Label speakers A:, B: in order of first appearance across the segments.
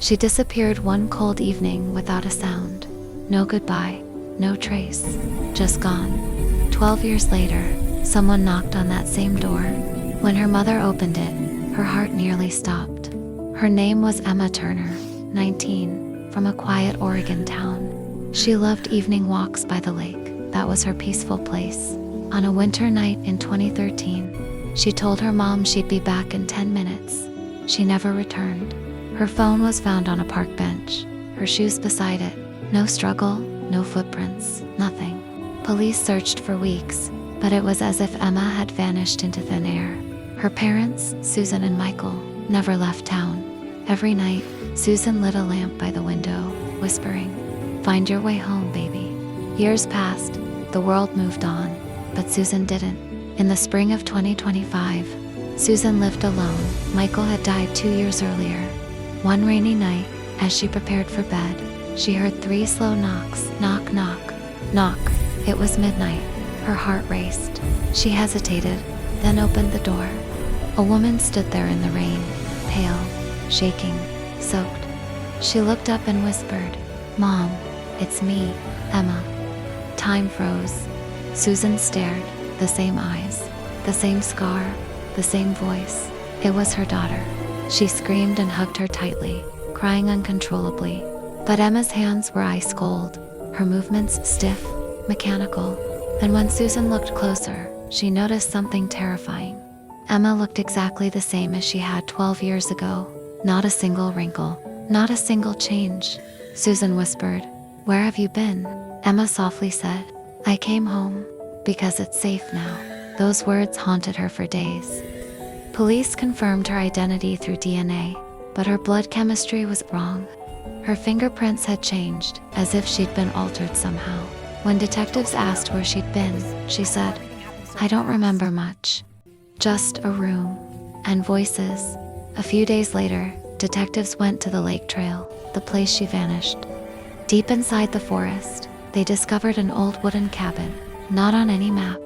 A: She disappeared one cold evening without a sound. No goodbye, no trace, just gone. 12 years later, someone knocked on that same door. When her mother opened it, her heart nearly stopped. Her name was Emma Turner, 19, from a quiet Oregon town. She loved evening walks by the lake. That was her peaceful place. On a winter night in 2013, she told her mom she'd be back in 10 minutes. She never returned. Her phone was found on a park bench, her shoes beside it. No struggle, no footprints, nothing. Police searched for weeks, but it was as if Emma had vanished into thin air. Her parents, Susan and Michael, never left town. Every night, Susan lit a lamp by the window, whispering, "Find your way home, baby." Years passed, the world moved on, but Susan didn't. In the spring of 2025, Susan lived alone. Michael had died 2 years earlier. One rainy night, as she prepared for bed, she heard 3 slow knocks. Knock, knock, knock. It was midnight. Her heart raced. She hesitated, then opened the door. A woman stood there in the rain, pale, shaking, soaked. She looked up and whispered, "Mom, it's me, Emma." Time froze. Susan stared, the same eyes, the same scar, the same voice. It was her daughter. She screamed and hugged her tightly, crying uncontrollably. But Emma's hands were ice cold, her movements stiff, mechanical. And when Susan looked closer, she noticed something terrifying. Emma looked exactly the same as she had 12 years ago. Not a single wrinkle, not a single change. Susan whispered, "Where have you been?" Emma softly said, "I came home, because it's safe now." Those words haunted her for days. Police confirmed her identity through DNA, but her blood chemistry was wrong. Her fingerprints had changed, as if she'd been altered somehow. When detectives asked where she'd been, she said, "I don't remember much. Just a room and voices." A few days later, detectives went to the lake trail, the place she vanished. Deep inside the forest, they discovered an old wooden cabin, not on any map.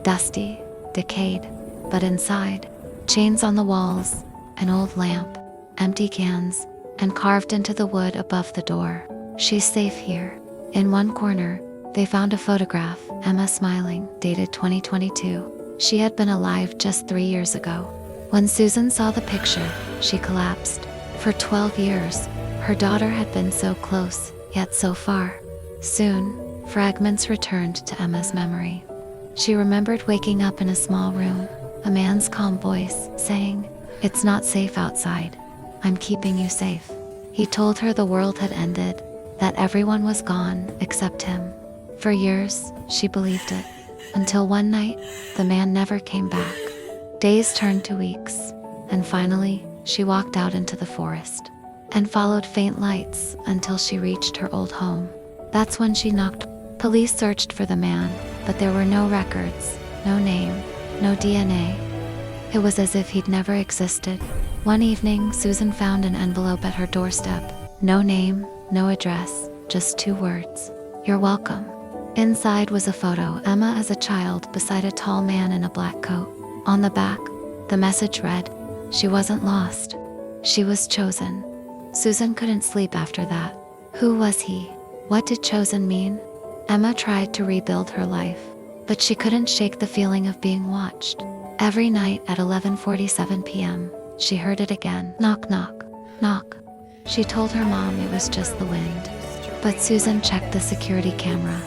A: Dusty, decayed, but inside, chains on the walls, an old lamp, empty cans, and carved into the wood above the door. "She's safe here." In one corner, they found a photograph, Emma smiling, dated 2022. She had been alive just 3 years ago. When Susan saw the picture, she collapsed. For 12 years, her daughter had been so close, yet so far. Soon, fragments returned to Emma's memory. She remembered waking up in a small room, a man's calm voice saying, "It's not safe outside. I'm keeping you safe." He told her the world had ended, that everyone was gone except him. For years, she believed it, until one night, the man never came back. Days turned to weeks, and finally, she walked out into the forest and followed faint lights until she reached her old home. That's when she knocked. Police searched for the man, but there were no records, no name, no DNA. It was as if he'd never existed. One evening, Susan found an envelope at her doorstep. No name, no address, just 2 words. "You're welcome." Inside was a photo, Emma as a child beside a tall man in a black coat. On the back, the message read, "She wasn't lost. She was chosen." Susan couldn't sleep after that. Who was he? What did chosen mean? Emma tried to rebuild her life, but she couldn't shake the feeling of being watched. Every night at 11:47 p.m., she heard it again. Knock, knock, knock. She told her mom it was just the wind. But Susan checked the security camera.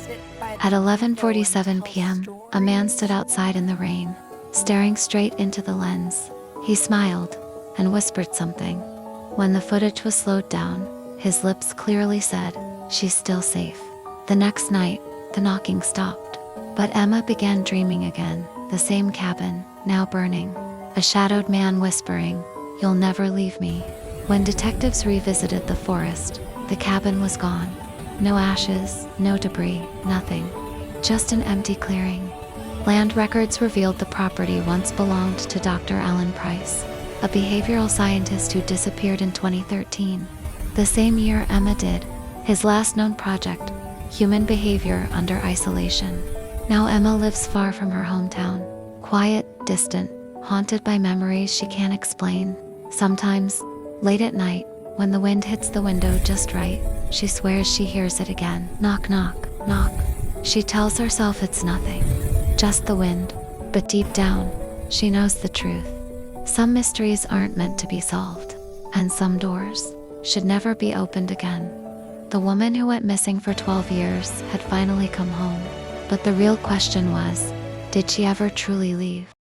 A: At 11:47 p.m., a man stood outside in the rain, staring straight into the lens. He smiled and whispered something. When the footage was slowed down, his lips clearly said, "She's still safe." The next night, the knocking stopped. But Emma began dreaming again, the same cabin, now burning. A shadowed man whispering, "You'll never leave me." When detectives revisited the forest, the cabin was gone. No ashes, no debris, nothing. Just an empty clearing. Land records revealed the property once belonged to Dr. Alan Price, a behavioral scientist who disappeared in 2013. The same year Emma did, his last known project, human behavior under isolation. Now Emma lives far from her hometown, quiet, distant, haunted by memories she can't explain. Sometimes, late at night, When the wind hits the window just right, she swears she hears it again. Knock, knock, knock. She tells herself it's nothing, just the wind. But deep down, she knows the truth. Some mysteries aren't meant to be solved, and some doors should never be opened again. The woman who went missing for 12 years had finally come home, but the real question was, did she ever truly leave?